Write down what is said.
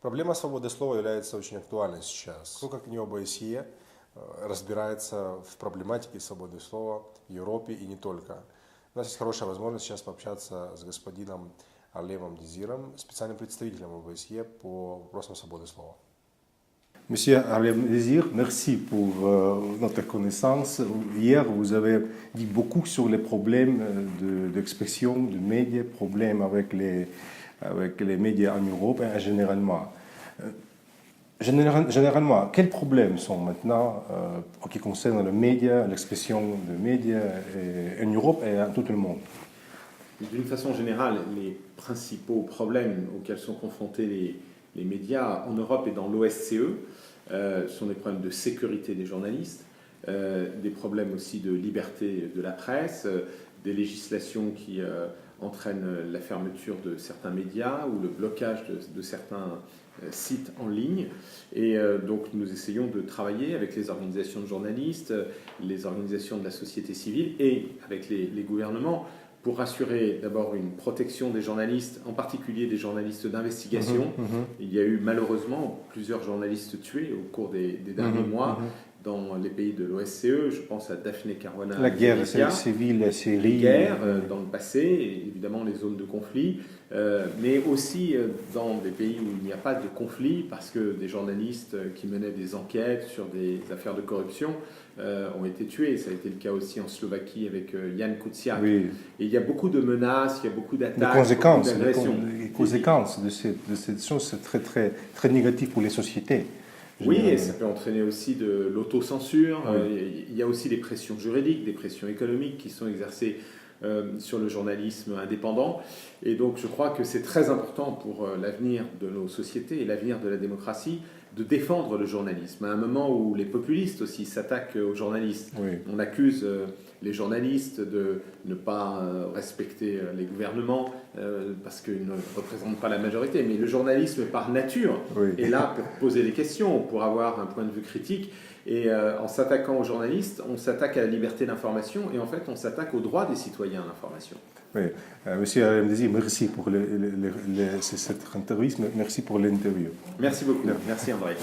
Проблема свободы слова является очень актуальной сейчас. Кто, как не ОБСЕ, разбирается в проблематике свободы слова в Европе и не только. У нас есть хорошая возможность сейчас пообщаться с господином Арлемом Дезиром, специальным представителем ОБСЕ по вопросам свободы слова. Monsieur Harlem Désir, merci pour notre connaissance. Hier, vous avez dit beaucoup sur les problèmes d'expression, de médias, problèmes avec les médias en Europe et généralement. Généralement, quels problèmes sont maintenant en ce qui concerne les médias, l'expression de médias en Europe et en tout le monde? D'une façon générale, les principaux problèmes auxquels sont confrontés les médias en Europe et dans l'OSCE sont des problèmes de sécurité des journalistes, des problèmes aussi de liberté de la presse, des législations qui entraînent la fermeture de certains médias ou le blocage de certains sites en ligne. Et donc nous essayons de travailler avec les organisations de journalistes, les organisations de la société civile et avec les gouvernements pour assurer d'abord une protection des journalistes, en particulier des journalistes d'investigation. Il y a eu malheureusement plusieurs journalistes tués au cours des derniers mois dans les pays de l'OSCE. Je pense à Daphne Caruana. La guerre civile, la Syrie. Les guerres dans le passé, et évidemment les zones de conflit, mais aussi dans des pays où il n'y a pas de conflit, parce que des journalistes qui menaient des enquêtes sur des affaires de corruption ont été tués. Ça a été le cas aussi en Slovaquie avec Jan Kuciak. Oui. Et il y a beaucoup de menaces, il y a beaucoup d'attaques, les conséquences de cette chose, c'est très, très, très négatif pour les sociétés. Oui, et ça peut entraîner aussi de l'autocensure. Oui. Il y a aussi des pressions juridiques, des pressions économiques qui sont exercées sur le journalisme indépendant. Et donc je crois que c'est très important pour l'avenir de nos sociétés et l'avenir de la démocratie de défendre le journalisme. À un moment où les populistes aussi s'attaquent aux journalistes. Oui. On accuse les journalistes de ne pas respecter les gouvernements parce qu'ils ne représentent pas la majorité. Mais le journalisme, par nature, est là pour poser des questions, pour avoir un point de vue critique. Et en s'attaquant aux journalistes, on s'attaque à la liberté d'information et en fait, on s'attaque aux droits des citoyens à l'information. Oui. Monsieur Harlem Désir, merci pour cette interview. Merci pour l'interview. Merci beaucoup. Merci André.